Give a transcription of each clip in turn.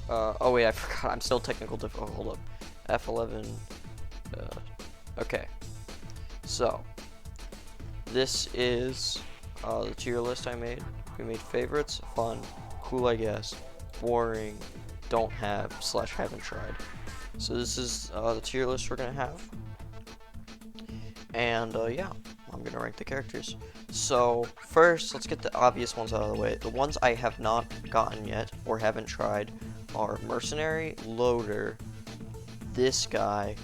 Oh wait, I forgot. I'm still technical difficulty. Oh, hold up. F11. Okay. So, this is the tier list I made. We made favorites, fun, cool I guess, boring, don't have, / haven't tried. So this is the tier list we're gonna have. And yeah, I'm gonna rank the characters. So first, let's get the obvious ones out of the way. The ones I have not gotten yet or haven't tried are Mercenary, Loader, this guy,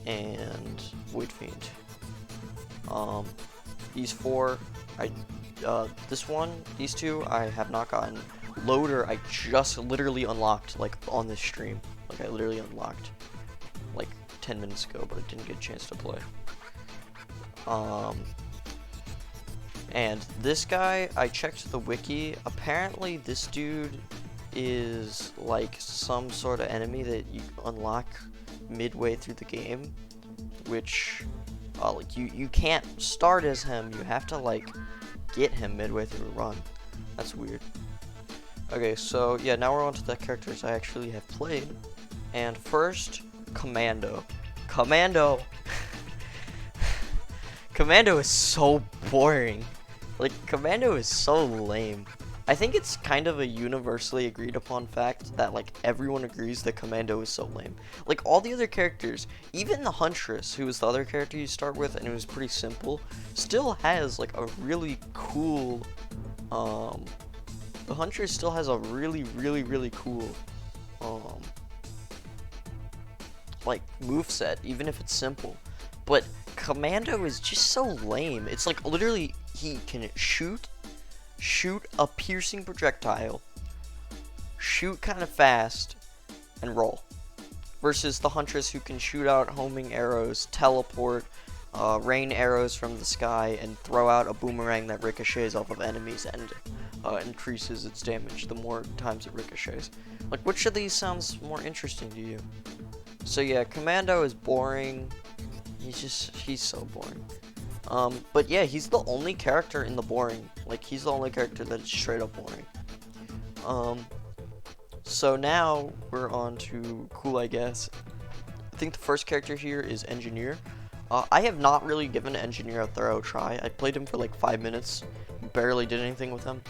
and Void Fiend. These four, these two I have not gotten. Loader I just literally unlocked like on this stream. Like I literally unlocked like 10 minutes ago, but I didn't get a chance to play. And this guy, I checked the wiki. Apparently, this dude is like some sort of enemy that you unlock midway through the game, which, like you can't start as him. You have to like get him midway through the run. That's weird. Okay, so yeah, now we're on to the characters I actually have played. And first, Commando. Commando. Commando is so boring. Like, Commando is so lame. I think it's kind of a universally agreed upon fact that, like, everyone agrees that Commando is so lame. Like, all the other characters, even the Huntress, who was the other character you start with, and it was pretty simple, still has, like, a really cool, the Huntress still has a really cool, like, moveset, even if it's simple. But Commando is just so lame. It's like literally he can shoot a piercing projectile, shoot kind of fast, and roll. Versus the Huntress who can shoot out homing arrows, teleport, rain arrows from the sky, and throw out a boomerang that ricochets off of enemies and increases its damage the more times it ricochets. Like, which of these sounds more interesting to you? So yeah, Commando is boring. He's so boring. But yeah, he's the only character in the boring. Like, he's the only character that is straight up boring. So now we're on to cool, I guess. I think the first character here is Engineer. I have not really given Engineer a thorough try. I played him for like 5 minutes, barely did anything with him.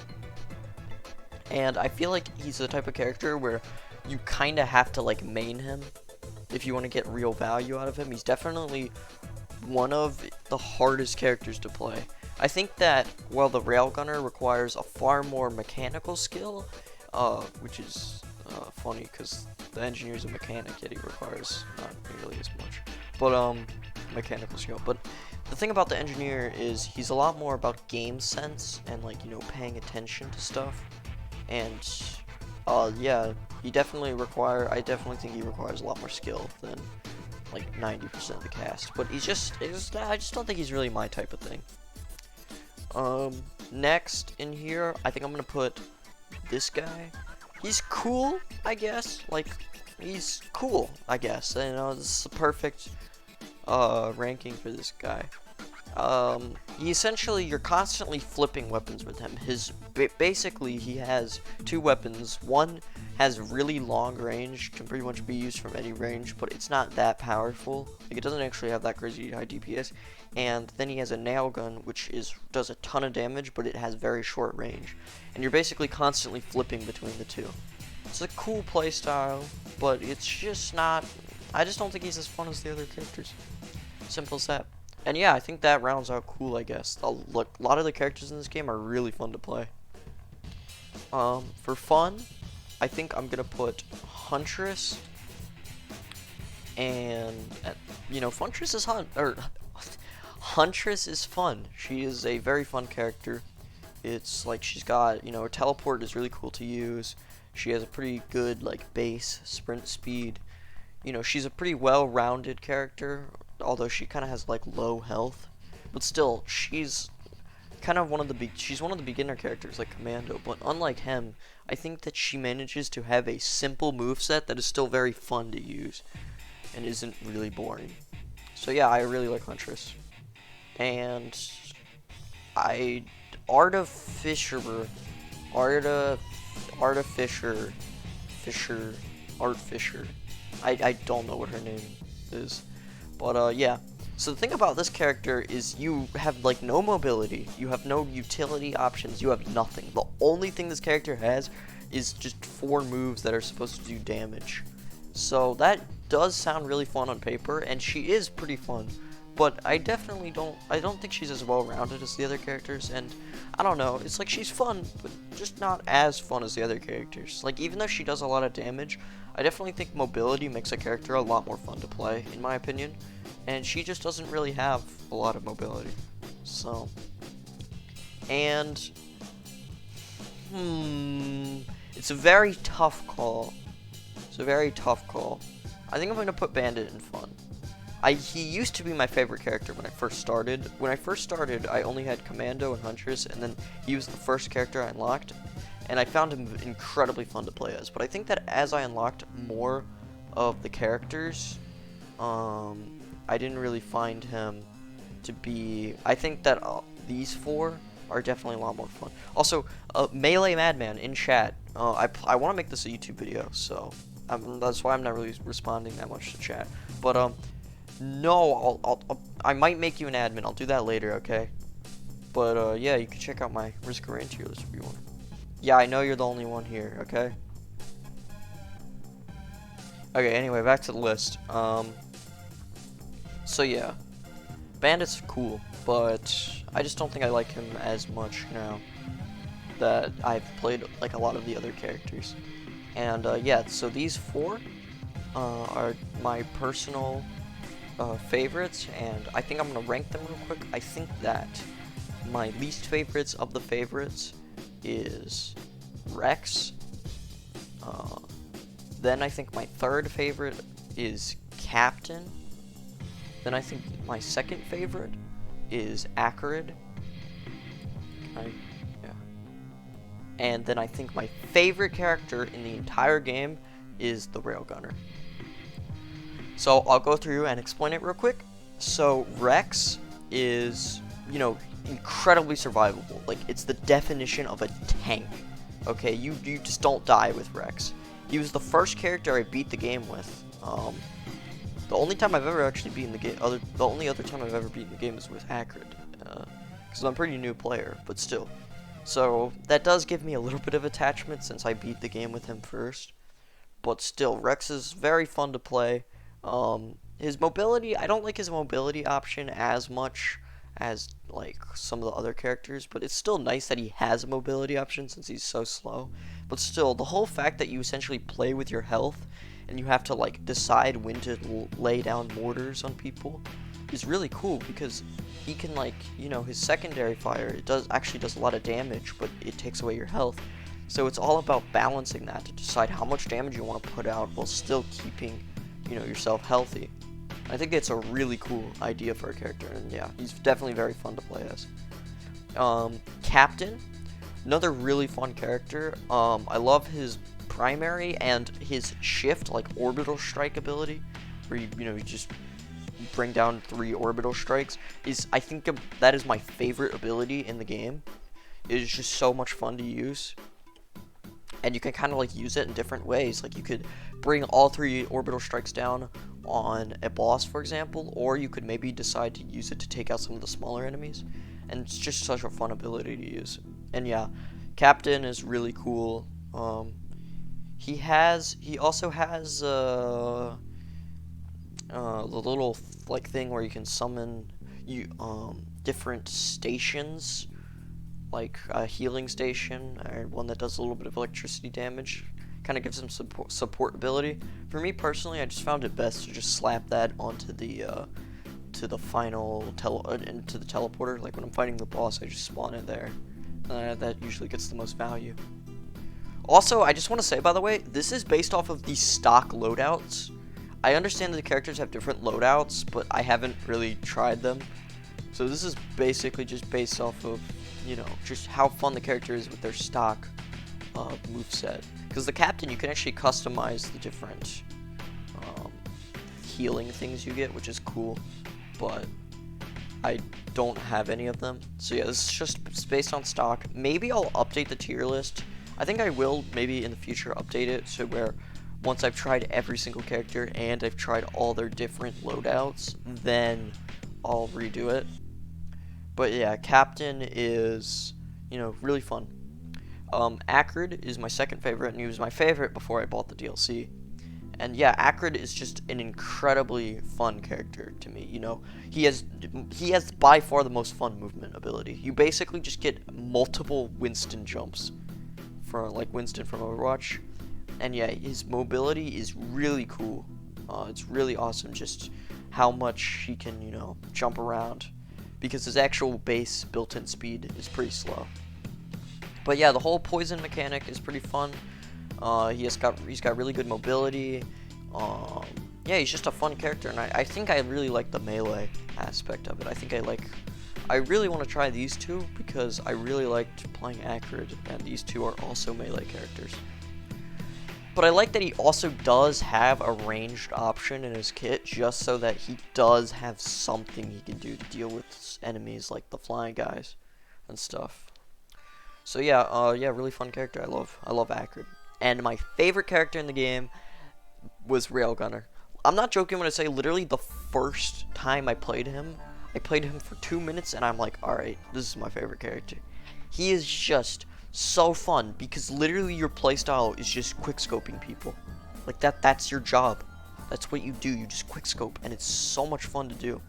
And I feel like he's the type of character where you kind of have to like main him if you want to get real value out of him. He's definitely one of the hardest characters to play. I think that while the Railgunner requires a far more mechanical skill, which is funny because the Engineer's a mechanic, yet he requires not nearly as much, but mechanical skill. But the thing about the Engineer is he's a lot more about game sense and, like, you know, paying attention to stuff. And yeah, I definitely think he requires a lot more skill than like 90% of the cast. But I just don't think he's really my type of thing. Next in here, I think I'm gonna put this guy. He's cool, I guess. Like, he's cool, I guess. You know, this is the perfect ranking for this guy. You're constantly flipping weapons with him. Basically, he has two weapons. One has really long range, can pretty much be used from any range, but it's not that powerful. Like, it doesn't actually have that crazy high DPS. And then he has a nail gun, which does a ton of damage, but it has very short range. And you're basically constantly flipping between the two. It's a cool playstyle, but it's just not. I just don't think he's as fun as the other characters. Simple as that. And yeah, I think that rounds out cool, I guess. A lot of the characters in this game are really fun to play. For fun, I think I'm gonna put Huntress, and you know, Huntress is fun. She is a very fun character. It's like she's got, you know, her teleport is really cool to use. She has a pretty good like base sprint speed. You know, she's a pretty well-rounded character, although she kind of has like low health, but still she's kind of one of the beginner characters like Commando. But unlike him, I think that she manages to have a simple moveset that is still very fun to use and isn't really boring. So yeah, I really like Huntress. And Arta Fisher Fisher, Art Fisher. I don't know what her name is, but yeah. So the thing about this character is you have like no mobility, you have no utility options, you have nothing. The only thing this character has is just 4 moves that are supposed to do damage. So that does sound really fun on paper, and she is pretty fun. But I don't think she's as well-rounded as the other characters, and I don't know, it's like she's fun, but just not as fun as the other characters. Like, even though she does a lot of damage, I definitely think mobility makes a character a lot more fun to play, in my opinion, and she just doesn't really have a lot of mobility. So, and, it's a very tough call. It's a very tough call. I think I'm going to put Bandit in fun. He used to be my favorite character when I first started. When I first started, I only had Commando and Huntress, and then he was the first character I unlocked, and I found him incredibly fun to play as. But I think that as I unlocked more of the characters, I didn't really find him to be... I think that these 4 are definitely a lot more fun. Also, Melee Madman in chat. I want to make this a YouTube video, so that's why I'm not really responding that much to chat. But, no, I might make you an admin. I'll do that later, okay? But, yeah, you can check out my Risk of Rain tier list if you want. Yeah, I know you're the only one here, okay? Okay, anyway, back to the list. So, yeah. Bandit's cool, but I just don't think I like him as much now that I've played, like, a lot of the other characters. And, yeah, so these 4 are my personal... favorites, and I think I'm gonna rank them real quick. I think that my least favorites of the favorites is Rex. Then I think my third favorite is Captain. Then I think my second favorite is Acrid. Yeah. And then I think my favorite character in the entire game is the Railgunner. So I'll go through and explain it real quick. So Rex is, you know, incredibly survivable. Like, it's the definition of a tank. Okay, you just don't die with Rex. He was the first character I beat the game with. The only time I've ever actually beaten the game, the only other time I've ever beaten the game is with Acrid, because I'm a pretty new player, but still. So that does give me a little bit of attachment since I beat the game with him first. But still, Rex is very fun to play. His mobility, I don't like his mobility option as much as, like, some of the other characters, but it's still nice that he has a mobility option since he's so slow. But still, the whole fact that you essentially play with your health, and you have to, like, decide when to lay down mortars on people, is really cool, because he can, like, you know, his secondary fire, it actually does a lot of damage, but it takes away your health. So it's all about balancing that to decide how much damage you want to put out while still keeping, you know, yourself healthy. I think it's a really cool idea for a character, and yeah, he's definitely very fun to play as. Captain, another really fun character. I love his primary and his shift, like orbital strike ability, where you just bring down 3 orbital strikes. I think that is my favorite ability in the game. It is just so much fun to use. And you can kind of like use it in different ways. Like, you could bring all 3 orbital strikes down on a boss, for example, or you could maybe decide to use it to take out some of the smaller enemies. And it's just such a fun ability to use. And yeah, Captain is really cool. He also has the little like thing where you can summon different stations, like a healing station, or one that does a little bit of electricity damage. Kind of gives him support ability. For me personally, I just found it best to just slap that onto the final into the teleporter. Like, when I'm fighting the boss, I just spawn it there. That usually gets the most value. Also, I just want to say, by the way, this is based off of the stock loadouts. I understand that the characters have different loadouts, but I haven't really tried them. So this is basically just based off of, you know, just how fun the character is with their stock moveset. Because the Captain, you can actually customize the different healing things you get, which is cool, but I don't have any of them. So yeah, this is just based on stock. Maybe I'll update the tier list I think I will maybe in the future update it so where once I've tried every single character and I've tried all their different loadouts, then I'll redo it. But yeah, Captain is, really fun. Acrid is my second favorite, and he was my favorite before I bought the DLC. And yeah, Acrid is just an incredibly fun character to me. He has by far the most fun movement ability. You basically just get multiple Winston jumps from like Winston from Overwatch, and yeah, his mobility is really cool. It's really awesome just how much he can jump around, because his actual base built-in speed is pretty slow. But yeah, the whole poison mechanic is pretty fun. He's got really good mobility. Yeah, he's just a fun character, and I think I really like the melee aspect of it. I really want to try these two because I really liked playing Acrid, and these two are also melee characters. But I like that he also does have a ranged option in his kit, just so that he does have something he can do to deal with enemies like the flying guys and stuff. So yeah, really fun character. I love Acrid. And my favorite character in the game was Railgunner. I'm not joking when I say literally the first time I played him for 2 minutes and I'm like, alright, this is my favorite character. He is just so fun because literally your playstyle is just quickscoping people. Like that's your job. That's what you do. You just quickscope, and it's so much fun to do.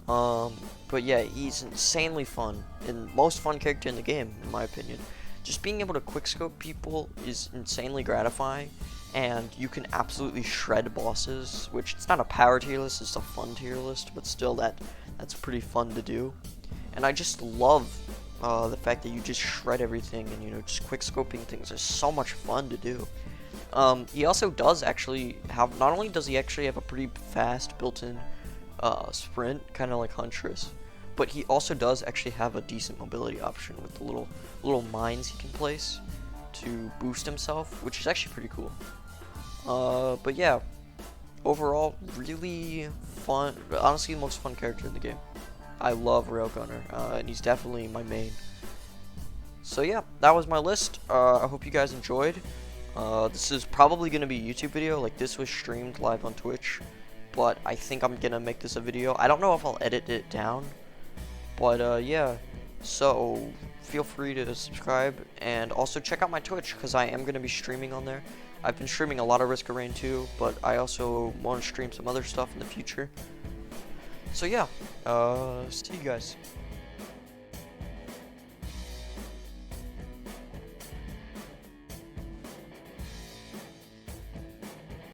But yeah, he's insanely fun, and most fun character in the game, in my opinion. Just being able to quickscope people is insanely gratifying, and you can absolutely shred bosses, which it's not a power tier list, it's a fun tier list, but still that's pretty fun to do. And I just love the fact that you just shred everything, and just quickscoping things is so much fun to do. He also does actually have, not only does he actually have a pretty fast built-in sprint, kind of like Huntress, but he also does actually have a decent mobility option with the little mines he can place to boost himself, which is actually pretty cool. But yeah, overall, really fun, honestly the most fun character in the game. I love Railgunner, and he's definitely my main. So yeah, that was my list. I hope you guys enjoyed. This is probably going to be a YouTube video, like this was streamed live on Twitch, but I think I'm going to make this a video. I don't know if I'll edit it down, but yeah, so feel free to subscribe, and also check out my Twitch, because I am going to be streaming on there. I've been streaming a lot of Risk of Rain 2, but I also want to stream some other stuff in the future. So yeah, see you guys.